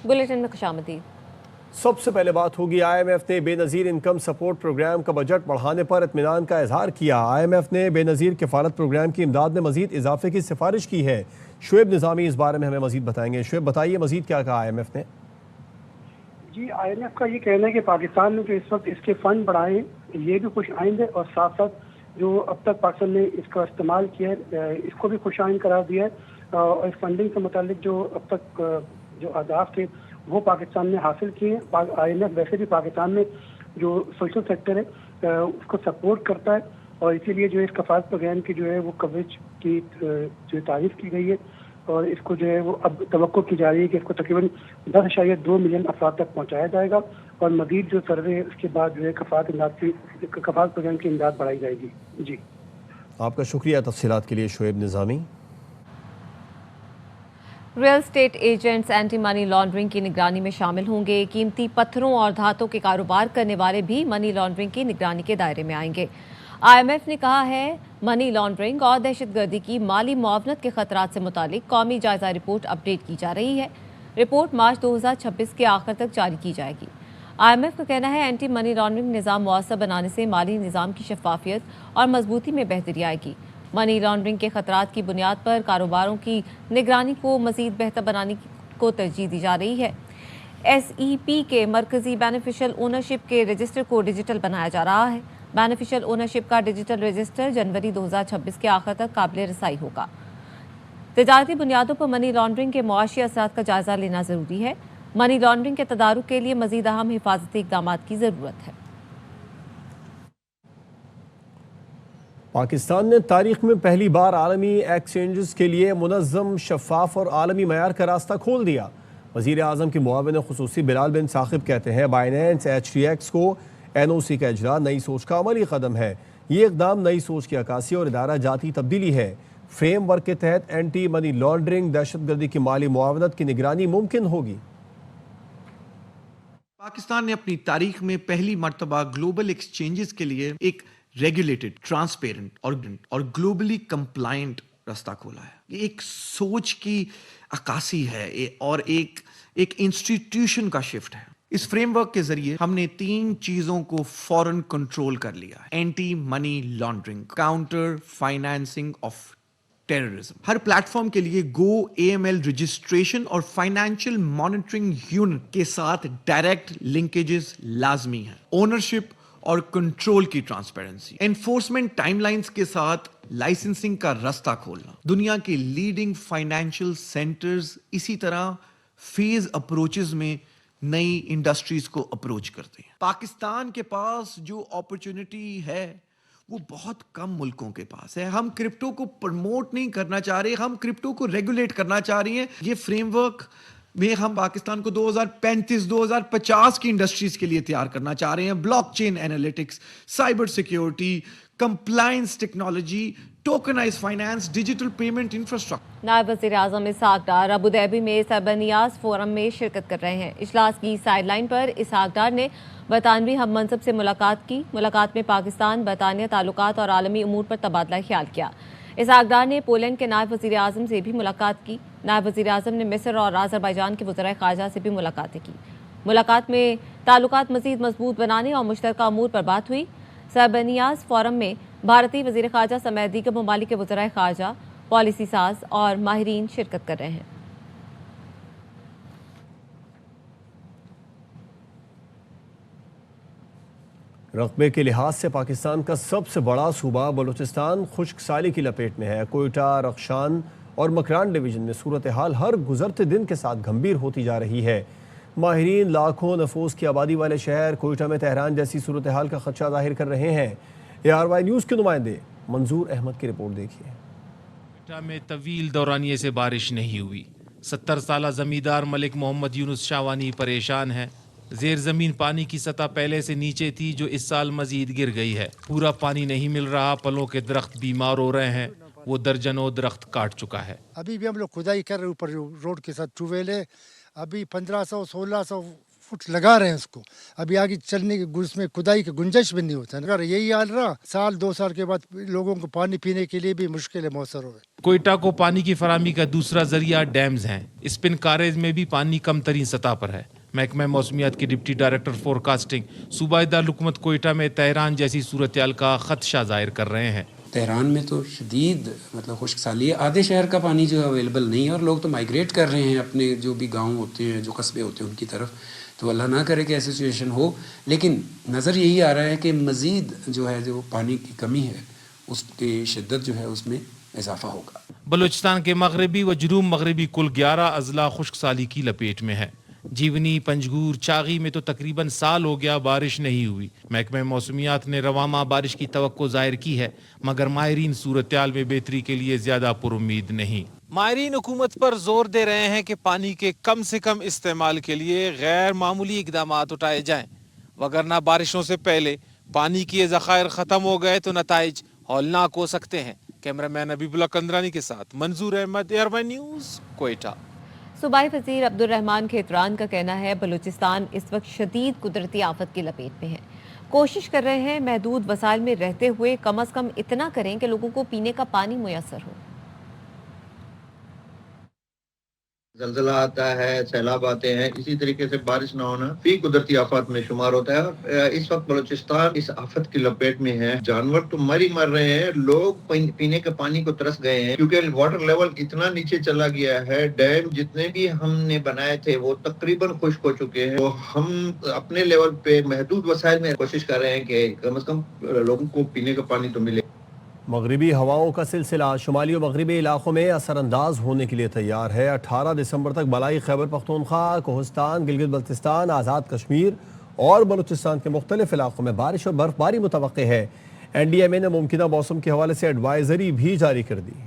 Bulletin में खुशामदीद। सबसे पहले बात होगी IMF ने बेनज़ीर इनकम सपोर्ट प्रोग्राम का बजट बढ़ाने पर इत्मीनान का इजहार किया। IMF ने बेनज़ीर किफ़ालत प्रोग्राम की इमदाद में मजीद इजाफे की सिफारिश की है। शुएब निज़ामी इस बारे में हमें मजीद बताएंगे। शुएब, बताइए मजीद क्या कहा IMF ने? जी, IMF का ये कहना है कि पाकिस्तान ने जो इस वक्त इसके फंड बढ़ाए ये भी खुश आइंद है, और साथ साथ जो अब तक पाकिस्तान ने इसका इस्तेमाल किया है इसको भी खुश आइंद करार दिया है। और इस फंडिंग से मुतालिक जो अब तक जो अहदाफ थे वो पाकिस्तान ने हासिल किए हैं। IMF वैसे भी पाकिस्तान में जो सोशल सेक्टर है उसको सपोर्ट करता है, और इसीलिए जो इस कफालत प्रोग्राम की जो है वो कवरेज की जो तारीफ की गई है, और इसको जो है वो अब तवक्को की जा रही है कि इसको तकरीबन 10.2 मिलियन अफराद तक पहुंचाया जाएगा, और मजीद जो सर्वे है उसके बाद जो है कफालत प्रोग्राम की इमदाद बढ़ाई जाएगी। जी, आपका शुक्रिया तफसीलात के लिए Shoaib Nizami. Real estate agents anti money laundering की निगरानी में शामिल होंगे। कीमती पत्थरों और धातों के कारोबार करने वाले भी मनी लॉन्ड्रिंग की निगरानी के दायरे में आएंगे। IMF ने कहा है मनी लॉन्ड्रिंग और दहशतगर्दी की माली मुआवनत के खतरात से मुतालिक कौमी जायजा रिपोर्ट अपडेट की जा रही है। रिपोर्ट मार्च 2026 के आखिर तक जारी की जाएगी। IMF का कहना है एंटी मनी लॉन्ड्रिंग निज़ाम मुअस्सर बनाने से माली निज़ाम की शफाफियत और मजबूती में बेहतरी आएगी। मनी लॉन्ड्रिंग के खतरात की बुनियाद पर कारोबारों की निगरानी को मज़ीद बेहतर बनाने को तरजीह दी जा रही है। SEP के मरकजी बेनिफिशियल ओनरशिप के रजिस्टर को डिजिटल बनाया जा रहा है। बेनिफिशियल ओनरशिप का डिजिटल रजिस्टर जनवरी 2026 के आखिर तक काबिल रसाई होगा। तिजारती बुनियादों पर मनी लॉन्ड्रिंग के मुआशी असरात का जायजा लेना ज़रूरी है। मनी लॉन्ड्रिंग के तदारुक के लिए मज़ीद अहम हिफाजती इक़दाम की ज़रूरत है। पाकिस्तान ने तारीख में पहली बार आलमी एक्सचेंजेस के लिए मुनज़्ज़म, शफ़ाफ और आलमी मयार का रास्ता खोल दिया। वज़ीर आज़म के मुआविन ख़ुसूसी बिलाल बिन साकिब कहते हैं बाइनेंस HTX को NOC का इजरा नई सोच का अमली कदम है। ये इक़दाम नई सोच की अक्कासी और इदारा जाती तब्दीली है। फ्रेम वर्क के तहत एंटी मनी लॉन्ड्रिंग, दहशतगर्दी की माली मुआवनत की निगरानी मुमकिन होगी। पाकिस्तान ने अपनी तारीख में पहली मर्तबा ग्लोबल एक्सचेंजेस के लिए एक रेगुलेटेड, ट्रांसपेरेंट और ग्लोबली कंप्लायंट रास्ता खोला है। ये एक सोच की अक्कासी है और एक इंस्टीट्यूशन का शिफ्ट है। इस फ्रेमवर्क के जरिए हमने 3 चीजों को फौरन कंट्रोल कर लिया है: anti money laundering, counter financing of terrorism. Her platform के लिए गो AML रजिस्ट्रेशन और फाइनेंशियल मॉनिटरिंग यूनिट के साथ डायरेक्ट लिंकेजेस लाजमी है। ओनरशिप और कंट्रोल की ट्रांसपेरेंसी, एनफोर्समेंट टाइमलाइंस के साथ लाइसेंसिंग का रास्ता खोलना। दुनिया के लीडिंग फाइनेंशियल सेंटर्स इसी तरह फेज अप्रोचेस में नई इंडस्ट्रीज को अप्रोच करते हैं। पाकिस्तान के पास जो अपॉर्चुनिटी है वो बहुत कम मुल्कों के पास है। हम क्रिप्टो को प्रमोट नहीं करना चाह रहे, हम क्रिप्टो को रेगुलेट करना चाह रही हैं। ये फ्रेमवर्क में हम पाकिस्तान को 2035-2050 की इंडस्ट्रीज के लिए तैयार करना चाह रहे हैं। Blockchain analytics, cyber security, compliance technology, tokenise finance, digital payment infrastructure. नायब वज़ीर आज़म इसहाक डार अबू धाबी में सरबनियाज फोरम में शिरकत कर रहे हैं। इजलास की साइडलाइन पर इसहाक डार ने बरतानवी हम मनसब से मुलाकात की। मुलाकात में पाकिस्तान बरतानिया ताल्लुकात और आलमी उमूर पर तबादला ख्याल किया। इसहाक डार ने पोलैंड के नायब वज़ीर आज़म से भी मुलाकात की। नायब वज़ीर आज़म ने मिस्र और आज़रबाईजान के वज़ीर ख़ारजा से भी मुलाकातें की। मुलाकात में ताल्लुकात मज़ीद मजबूत बनाने और मुश्तरका अमूर पर बात हुई। सरबनियाज फोरम में भारतीय वज़ीर ख़ारजा समेत दीगर ममालिक के वज़ीर ख़ारजा, पॉलिसी साज और माहिरीन शिरकत कर रहे हैं। रकबे के लिहाज से पाकिस्तान का सबसे बड़ा सूबा बलूचिस्तान खुश्क साली की लपेट में है। कोयटा, रख्शान और मकरान डिवीज़न में सूरत हाल हर गुजरते दिन के साथ गंभीर होती जा रही है। माहिरीन लाखों नफूस की आबादी वाले शहर कोयटा में तेहरान जैसी सूरत हाल का खदशा जाहिर कर रहे हैं। ARY न्यूज़ के नुमाइंदे मंजूर अहमद की रिपोर्ट देखिए। कोयटा में तवील दौरानिये से बारिश नहीं हुई। 70 साला जमींदार मलिक मोहम्मद यूनुस शावानी परेशान है। जेर जमीन पानी की सतह पहले से नीचे थी, जो इस साल मजीद गिर गई है। पूरा पानी नहीं मिल रहा, फलों के दरख्त बीमार हो रहे हैं। वो दर्जनों दरख्त काट चुका है। अभी भी हम लोग खुदाई कर रहे हैं ऊपर जो रोड के साथ ट्यूबवेल है। अभी 1500-1600 फुट लगा रहे हैं उसको, अभी आगे चलने की उसमें खुदाई की गुंजाइश भी नहीं होता है। अगर यही हाल रहा, साल 2 साल के बाद लोगों को पानी पीने के लिए भी मुश्किलें मौसर हो। कोयटा को पानी की फराहमी का दूसरा जरिया डैम्स हैं। स्पिन कारेज में भी पानी कम तरीन सतह पर है। महकमा मौसमियात के डिप्टी डायरेक्टर फोरकास्टिंग सूबाई दारुलहुकूमत कोयटा में तेहरान जैसी सूरत-ए-हाल का खदशा जाहिर कर रहे हैं। तेहरान में तो शदीद मतलब खुश्क साली है, आधे शहर का पानी जो है अवेलेबल नहीं है और लोग तो माइग्रेट कर रहे हैं अपने जो भी गांव होते हैं, जो कस्बे होते हैं उनकी तरफ। तो अल्लाह ना करे कि ऐसी सिचुएशन हो, लेकिन नज़र यही आ रहा है कि मज़ीद जो है जो पानी की कमी है उसकी शिद्दत जो है उसमें इजाफा होगा। बलूचिस्तान के मगरबी व जुनूब मगरबी कुल 11 अजला खुश्क साली की लपेट में है। जीवनी, पंजगूर, चागी में तो तकरीबन साल हो गया बारिश नहीं हुई। महकमा मौसमियात ने रवामा बारिश की तवक्को जाहिर की है, मगर माहिरीन सूरत-ए-हाल में बेहतरी के लिए ज्यादा पुरुम्मीद नहीं। माहिरीन हुकूमत पर जोर दे रहे हैं कि पानी के कम से कम इस्तेमाल के लिए गैर मामूली इकदाम उठाए जाएं, वगरना बारिशों से पहले पानी के ज़खायर ख़त्म हो गए तो नताइज हौलनाक हो सकते हैं। कैमरामैन अबीबुल्ला कंदरानी के साथ मंजूर अहमद, एयरवाई न्यूज़, कोयटा। सूबाई वज़ीर अब्दुर्रहमान खेतरान का कहना है बलूचिस्तान इस वक्त शदीद कुदरती आफत की लपेट में है। कोशिश कर रहे हैं महदूद वसाइल में रहते हुए कम अज़ कम इतना करें कि लोगों को पीने का पानी मुयस्सर हो। जलजला आता है, सैलाब आते हैं, इसी तरीके से बारिश ना होना भी कुदरती आफत में शुमार होता है। इस वक्त बलूचिस्तान इस आफत की लपेट में है। जानवर तो मर ही मर रहे हैं, लोग पीने के पानी को तरस गए हैं क्योंकि वाटर लेवल इतना नीचे चला गया है। डैम जितने भी हमने बनाए थे वो तकरीबन खुश्क हो चुके हैं। तो हम अपने लेवल पे महदूद वसाइल में कोशिश कर रहे हैं कि कम से कम लोगों को पीने का पानी तो मिले। मगरबी हवाओं का सिलसिला शुमाली और मगरबी इलाकों में असरअंदाज होने के लिए तैयार है। 18 दिसंबर तक बलाई खैबर पख्तूनख्वा, कोहिस्तान, गिलगित बल्तिस्तान, आज़ाद कश्मीर और बलूचिस्तान के मुख्तलिफ इलाकों में बारिश और बर्फबारी मुतवक्के है। NDMA ने मुमकिना मौसम के हवाले से एडवाइजरी भी जारी कर दी।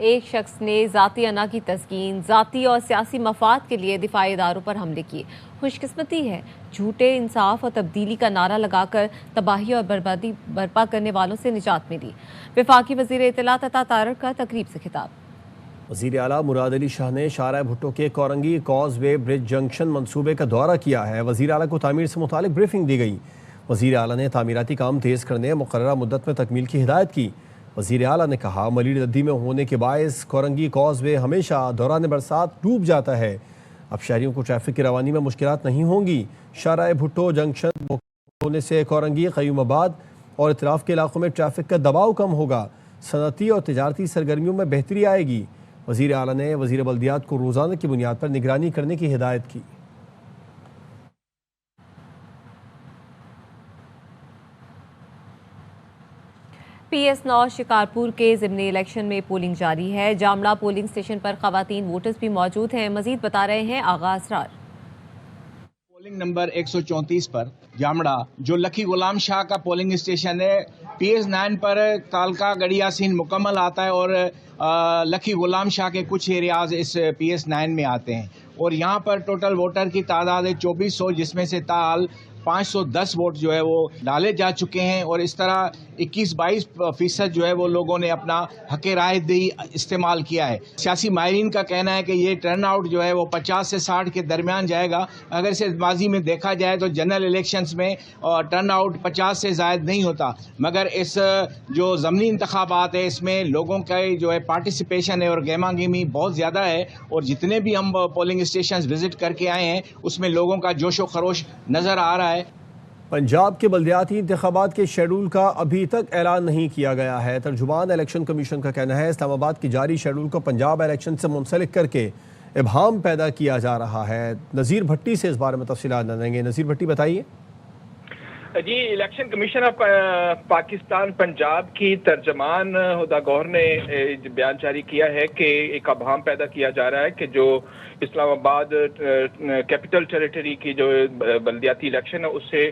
एक शख्स ने ज़ाती अना की तस्कीन, ज़ाती और सियासी मफाद के लिए दिफाई इदारों पर हमले किए। खुशकिस्मती है झूठे इंसाफ और तब्दीली का नारा लगाकर तबाही और बर्बादी बर्पा करने वालों से निजात मिली। वफाकी वज़ीर इत्तलात अता तारक का तकरीब से खिताब। वज़ीर आला मुराद अली शाह ने शाहराह भुट्टो के कोरंगी कॉजवे ब्रिज जंक्शन मंसूबे का दौरा किया है। वज़ीर आला को तामीर से मुतालिक ब्रीफिंग दी गई। वज़ीर आला ने तामीराती काम तेज़ करने मुक़र्ररा मुद्दत में तकमील की हिदायत की। वज़ीर आला ने कहा मलीर नदी में होने के बायस कोरंगी कॉजवे हमेशा दौरान बरसात डूब जाता है। अब शहरियों को ट्रैफिक की रवानी में मुश्किलात नहीं होंगी। शाहराह भुट्टो जंक्शन होने से कोरंगी, क़य्यूमाबाद और इतराफ़ के इलाकों में ट्रैफिक का दबाव कम होगा। सनती और तिजारती सरगर्मियों में बेहतरी आएगी। वज़ीर आला ने वज़ीर बल्दियात को रोज़ाना की बुनियाद पर निगरानी करने की हिदायत की। PS9 शिकारपुर के ज़िमनी इलेक्शन में पोलिंग जारी है। जामला पोलिंग स्टेशन पर ख़वातीन वोटर्स भी मौजूद हैं। मज़ीद बता रहे हैं आगा असरार। पोलिंग नंबर 134 पर जामड़ा जो लखी गुलाम शाह का पोलिंग स्टेशन है, PS9 पर तालका गड़िया सीन मुकम्मल आता है और लखी गुलाम शाह के कुछ एरियाज इस PS9 में आते हैं और यहाँ पर टोटल वोटर की तादाद है 2400, जिसमें से ताल 510 वोट जो है वो डाले जा चुके हैं और इस तरह 21-22% जो है वो लोगों ने अपना हक राय दही इस्तेमाल किया है। सियासी माहिरीन का कहना है कि ये टर्न आउट जो है वो 50 से 60 के दरमियान जाएगा। अगर इसे माजी में देखा जाए तो जनरल इलेक्शंस में टर्न आउट 50 से ज़ायद नहीं होता, मगर इस जो ज़मनी इंतखाबात है इसमें लोगों का जो है पार्टिसिपेशन है और गेमा गेमी बहुत ज़्यादा है और जितने भी हम पोलिंग स्टेशन विजिट करके आए हैं उसमें लोगों का जोशो खरोश नज़र आ रहा है। पंजाब के बल्दियाती इंतखाबात के शेड्यूल का अभी तक ऐलान नहीं किया गया है। तर्जुमान इलेक्शन कमीशन का कहना है इस्लामाबाद की जारी शेड्यूल को पंजाब इलेक्शन से मुंसलिक करके इबहाम पैदा किया जा रहा है। नज़ीर भट्टी से इस बारे में तफसीलात जानेंगे। नज़ीर भट्टी बताइए। जी, election commission of Pakistan Punjab की तर्जमान हुदा गौहर ने बयान जारी किया है कि एक अबहम पैदा किया जा रहा है कि जो इस्लामाबाद कैपिटल टेरिटरी की जो बल्दियाती इलेक्शन है उससे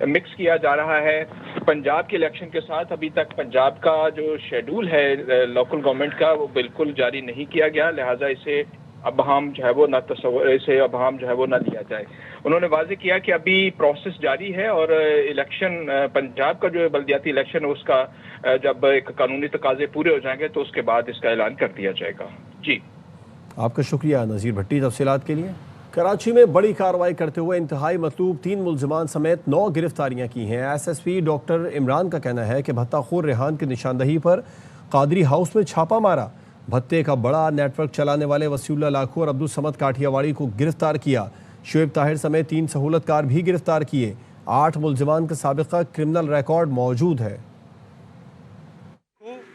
मिक्स किया जा रहा है पंजाब के इलेक्शन के साथ। अभी तक पंजाब का जो शेड्यूल है लोकल गवर्नमेंट का वो बिल्कुल जारी नहीं किया गया, लिहाजा इसे अबहम जो है वो ना तस्वर इसे अबहम जो है वो ना लिया जाए। उन्होंने वाज़ेह किया कि अभी प्रोसेस जारी है और इलेक्शन पंजाब का जो बल्दियाती इलेक्शन है उसका जब एक कानूनी तकाजे पूरे हो जाएंगे तो उसके बाद इसका ऐलान कर दिया जाएगा। जी आपका शुक्रिया नज़ीर भट्टी तफसीलात के लिए। کراچی میں بڑی کارروائی کرتے ہوئے انتہائی مطلوب 3 ملزمان سمیت 9 گرفتاریاں کی ہیں۔ S S P doctor Imran کا کہنا ہے کہ بھتہ خور ریحان کی نشاندہی پر قادری ہاؤس میں چھاپہ مارا، بھتے کا بڑا نیٹ ورک چلانے والے وسیع اللہ لاکھو اور عبدالصمد کاٹھیا واڑی کو گرفتار کیا۔ شعیب طاہر سمیت 3 سہولت کار بھی گرفتار کیے۔ 8 ملزمان کا سابقہ کرمنل ریکارڈ موجود ہے۔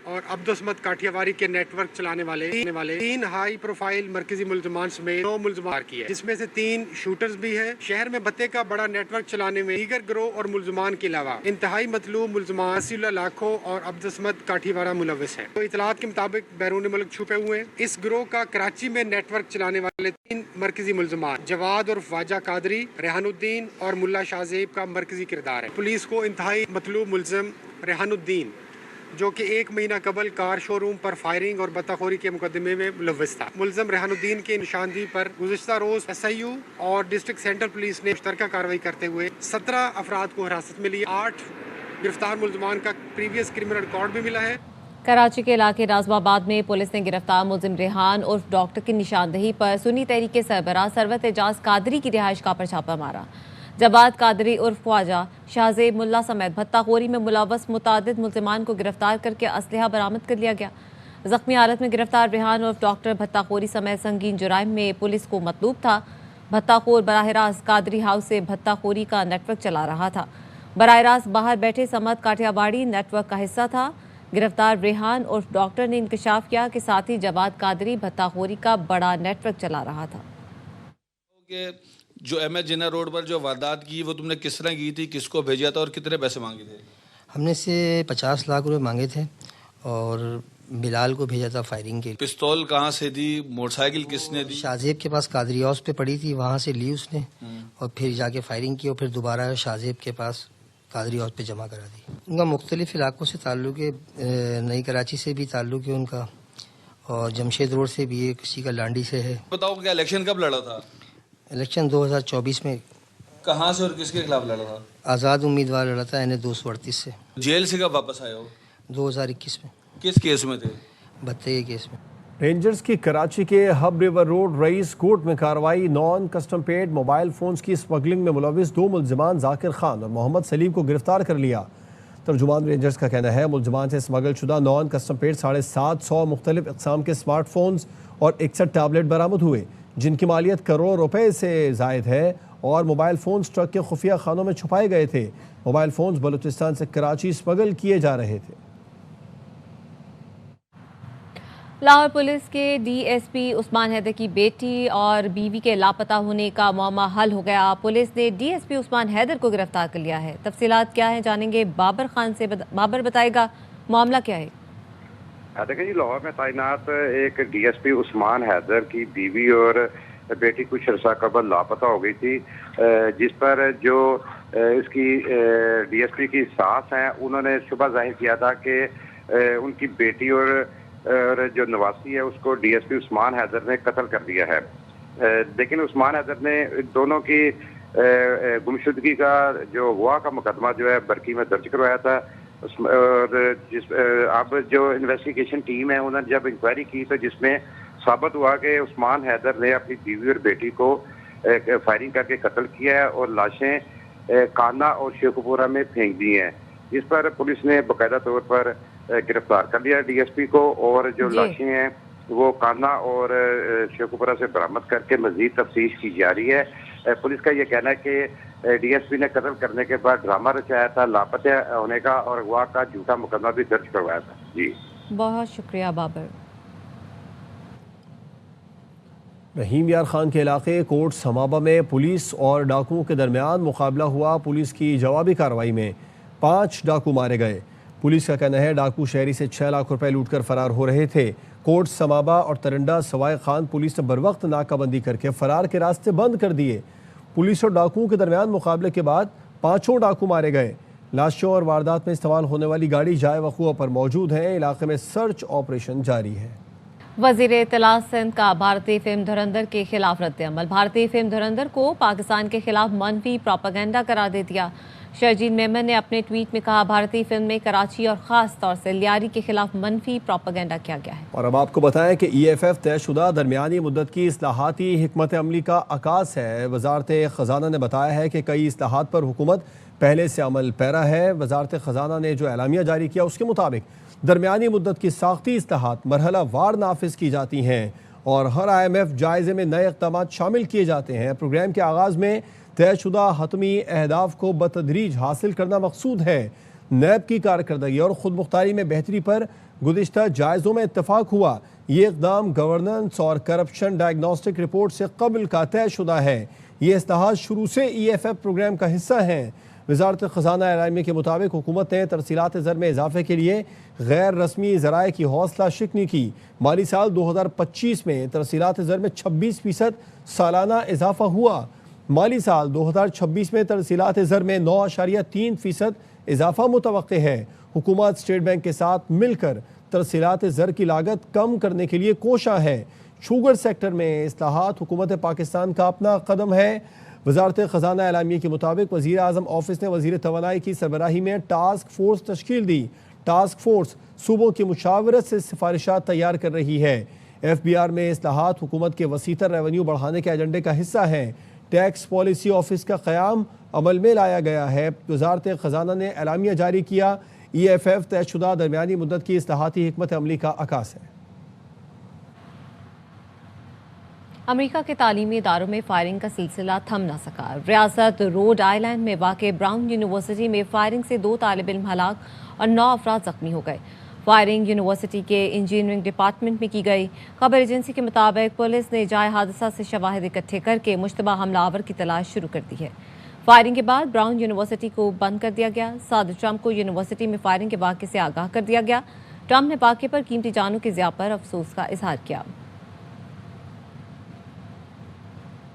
اور عبدالصمد کاٹھیاواری کے نیٹ ورک چلانے والے 3 ہائی پروفائل مرکزی ملزمان سمیت 9 ملزمان کیے، جس میں سے 3 شوٹرز بھی ہیں۔ شہر میں بھتے کا بڑا نیٹ ورک چلانے میں دیگر گروہ اور ملزمان کے علاوہ انتہائی مطلوب ملزمان وسیع اللہ لاکھو اور عبدالصمد کاٹھیاوارہ ملوث ہیں۔ تو اطلاعات کے مطابق بیرون ملک چھپے ہوئے ہیں۔ اس گروہ کا کراچی میں نیٹ ورک چلانے والے 3 مرکزی ملزمان جواد اور خواجہ قادری، ریحان الدین اور ملا شاہ زیب کا مرکزی کردار ہے۔ پولیس کو انتہائی مطلوب ملزم ریحان الدین، جو کہ 1 مہینہ قبل کار شو روم پر فائرنگ اور بتہ خوری کے مقدمے میں ملوث تھا۔ ملزم ریحان الدین کی نشاندہی پر گزشتہ روز ایس آئی یو اور ڈسٹرکٹ سینٹرل پولیس نے مشترکہ کارروائی کرتے ہوئے 17 افراد کو حراست میں لیا۔ 8 گرفتار ملزمان کا پریویس کرمنل ریکارڈ بھی ملا ہے۔ کراچی کے علاقے ناظم آباد میں پولیس نے گرفتار ملزم ریحان عرف ڈاکٹر کی نشاندہی پر سنی تحریک کے سربراہ ثروت اعجاز قادری کی رہائش گاہ پر چھاپہ مارا۔ جواد قادری عرف خواجہ شاہزیب ملا سمیت بھتہ خوری میں ملوث متعدد ملزمان کو گرفتار کر کے اسلحہ برآمد کر لیا گیا۔ زخمی حالت میں گرفتار ریحان عرف ڈاکٹر بھتہ خوری سمیت سنگین جرائم میں پولیس کو مطلوب تھا۔ بھتہ خور براہ راست قادری ہاؤس سے بھتہ خوری کا نیٹ ورک چلا رہا تھا۔ براہ راست باہر بیٹھے سمت کاٹھیا واڑی نیٹ ورک کا حصہ تھا۔ گرفتار ریحان عرف ڈاکٹر نے انکشاف کیا کہ ساتھی جواد قادری بھتہ خوری کا بڑا نیٹ ورک چلا رہا تھا۔ جو ایم ایچ جناح روڈ پر جو واردات کی وہ تم نے کس طرح کی تھی، کس کو بھیجا تھا اور کتنے پیسے مانگے تھے؟ ہم نے سے 50 لاکھ روپے مانگے تھے اور بلال کو بھیجا تھا فائرنگ کے لیے۔ پستول کہاں سے دی، موٹر سائیکل کس نے دی؟ شاہزیب کے پاس قادری ہاؤس پہ پڑی تھی، وہاں سے لی اس نے اور پھر جا کے فائرنگ کی اور پھر دوبارہ شاہزیب کے پاس قادری ہاؤس پہ جمع کرا دی۔ ان کا مختلف علاقوں سے تعلق ہے، نئی کراچی سے بھی تعلق ہے ان کا اور جمشید روڈ سے بھی ہے، کسی کا لانڈی سے ہے۔ بتاؤ کہ الیکشن کب لڑا تھا؟ الیکشن 2024 میں۔ کہاں سے اور کس کے خلاف لڑا تھا؟ آزاد امیدوار لڑا تھا یعنی 238 سے۔ جیل سے کب واپس آئے ہو؟ 2021 میں۔ کس کیس میں تھے؟ بھتے کے کیس میں۔ رینجرز کی کراچی کے ہب ریور روڈ رئیس کوٹ میں کارروائی۔ Non custom paid mobile phones کی اسمگلنگ میں ملوث 2 ملزمان ذاکر خان اور محمد سلیم کو گرفتار کر لیا۔ ترجمان رینجرز کا کہنا ہے ملزمان سے اسمگل شدہ نان کسٹم پیڈ 750 مختلف اقسام کے سمارٹ فونز اور 61 ٹیبلٹ برآمد ہوئے، جن کی مالیت کروڑ روپے سے زائد ہے اور موبائل فونز ٹرک کے خفیہ خانوں میں چھپائے گئے تھے۔ موبائل فونز بلوچستان سے کراچی اسمگل کیے جا رہے تھے۔ لاہور پولیس کے ڈی ایس پی عثمان حیدر کی بیٹی اور بیوی کے لاپتہ ہونے کا معمہ حل ہو گیا۔ پولیس نے ڈی ایس پی عثمان حیدر کو گرفتار کر لیا ہے۔ تفصیلات کیا ہیں جانیں گے بابر خان سے۔ بابر بتائے گا معاملہ کیا ہے؟ دیکھیں جی، لاہور میں تعینات ایک ڈی ایس پی عثمان حیدر کی بیوی اور بیٹی کچھ عرصہ قبل لاپتہ ہو گئی تھی، جس پر جو اس کی ڈی ایس پی کی ساس ہیں انہوں نے شبہ ظاہر کیا تھا کہ ان کی بیٹی اور جو نواسی ہے اس کو ڈی ایس پی عثمان حیدر نے قتل کر دیا ہے۔ لیکن عثمان حیدر نے دونوں کی گمشدگی کا جو ہوا کا مقدمہ جو ہے برکی میں درج کروایا تھا، اور اب جو انویسٹیگیشن ٹیم ہے انہوں نے جب انکوائری کی تو جس میں ثابت ہوا کہ عثمان حیدر نے اپنی بیوی اور بیٹی کو فائرنگ کر کے قتل کیا ہے اور لاشیں کانا اور شیخوپورہ میں پھینک دی ہیں، جس پر پولیس نے باقاعدہ طور پر گرفتار کر لیا ڈی ایس پی کو، اور جو لاشیں ہیں وہ کانا اور شیخوپورہ سے برآمد کر کے مزید تفتیش کی جا رہی ہے۔ پولیس کا یہ کہنا ہے کہ ڈی ایس پی نے قتل کرنے کے بعد ڈرامہ رچایا تھا، لاپتہ ہونے کا اور اغوا کا جھوٹا مقدمہ بھی درج کروایا تھا۔ جی بہت شکریہ بابر۔ رحیم یار خان کے علاقے کوٹ سمابا میں پولیس اور ڈاکوؤں کے درمیان مقابلہ ہوا۔ پولیس کی جوابی کارروائی میں 5 ڈاکو مارے گئے۔ پولیس کا کہنا ہے ڈاکو شہری سے 6 لاکھ روپے لوٹ کر فرار ہو رہے تھے۔ کوٹ سمابا اور ترنڈا سوائے خان پولیس نے بروقت ناکہ بندی کر کے فرار کے راستے بند کر دیے۔ پولیس اور ڈاکوؤں کے درمیان مقابلے کے بعد 5 ڈاکو مارے گئے۔ لاشوں اور واردات میں استعمال ہونے والی گاڑی جائے وقوع پر موجود ہیں۔ علاقے میں سرچ آپریشن جاری ہے۔ وزیر اطلاع سندھ کا بھارتی فلم دھرندر کے خلاف رد عمل۔ بھارتی فلم دھرندر کو پاکستان کے خلاف منفی پروپیگنڈا قرار دے دیا۔ شرجیل میمن نے اپنے ٹویٹ میں کہا بھارتی فلم میں کراچی اور خاص طور سے لیاری کے خلاف منفی پروپیگنڈا کیا گیا ہے۔ اور اب آپ کو بتائیں کہ ای ایف ایف طے شدہ درمیانی مدت کی اصلاحاتی حکمت عملی کا عکاس ہے۔ وزارت خزانہ نے بتایا ہے کہ کئی اصلاحات پر حکومت پہلے سے عمل پیرا ہے۔ وزارت خزانہ نے جو اعلامیہ جاری کیا اس کے مطابق درمیانی مدت کی ساختی اصلاحات مرحلہ وار نافذ کی جاتی ہیں اور ہر آئی ایم ایف جائزے میں نئے اقدامات شامل کیے جاتے ہیں۔ پروگرام کے آغاز میں طے شدہ حتمی اہداف کو بتدریج حاصل کرنا مقصود ہے۔ نیب کی کارکردگی اور خود مختاری میں بہتری پر گزشتہ جائزوں میں اتفاق ہوا۔ یہ اقدام گورننس اور کرپشن ڈائگنوسٹک رپورٹ سے قبل کا طے شدہ ہے۔ یہ اصلاحات شروع سے ای ایف ایف پروگرام کا حصہ ہیں۔ وزارت خزانہ اعلامیہ کے مطابق حکومت نے ترسیلات زر میں اضافے کے لیے غیر رسمی ذرائع کی حوصلہ شکنی کی۔ مالی سال 2025 میں ترسیلات زر میں 26% سالانہ اضافہ ہوا۔ مالی سال 2026 میں ترسیلات زر میں 9.3% اضافہ متوقع ہے۔ حکومت اسٹیٹ بینک کے ساتھ مل کر ترسیلات زر کی لاگت کم کرنے کے لیے کوشاں ہے۔ شوگر سیکٹر میں اصلاحات حکومت پاکستان کا اپنا قدم ہے۔ وزارت خزانہ اعلامیہ کے مطابق وزیر اعظم آفس نے وزیر توانائی کی سربراہی میں ٹاسک فورس تشکیل دی۔ ٹاسک فورس صوبوں کی مشاورت سے سفارشات تیار کر رہی ہے۔ ایف بی آر میں اصلاحات حکومت کے وسیع تر ریونیو بڑھانے کے ایجنڈے کا حصہ ہیں۔ ٹیکس پالیسی آفس کا قیام عمل میں لایا گیا ہے۔ وزارت خزانہ نے اعلامیہ جاری کیا۔ ای ایف ایف طے شدہ درمیانی مدت کی اصلاحاتی حکمت عملی کا عکاس ہے۔ امریکہ کے تعلیمی اداروں میں فائرنگ کا سلسلہ تھم نہ سکا۔ ریاست روڈ آئی لینڈ میں واقع براؤن یونیورسٹی میں فائرنگ سے 2 طالب علم ہلاک اور 9 افراد زخمی ہو گئے۔ فائرنگ یونیورسٹی کے انجینئرنگ ڈپارٹمنٹ میں کی گئی۔ خبر ایجنسی کے مطابق پولیس نے جائے حادثہ سے شواہد اکٹھے کر کے مشتبہ حملہ آور کی تلاش شروع کر دی ہے۔ فائرنگ کے بعد براؤن یونیورسٹی کو بند کر دیا گیا۔ صدر ٹرمپ کو یونیورسٹی میں فائرنگ کے واقعے سے آگاہ کر دیا گیا۔ ٹرمپ نے واقعے پر قیمتی جانوں کی ضیاع پر افسوس کا اظہار کیا۔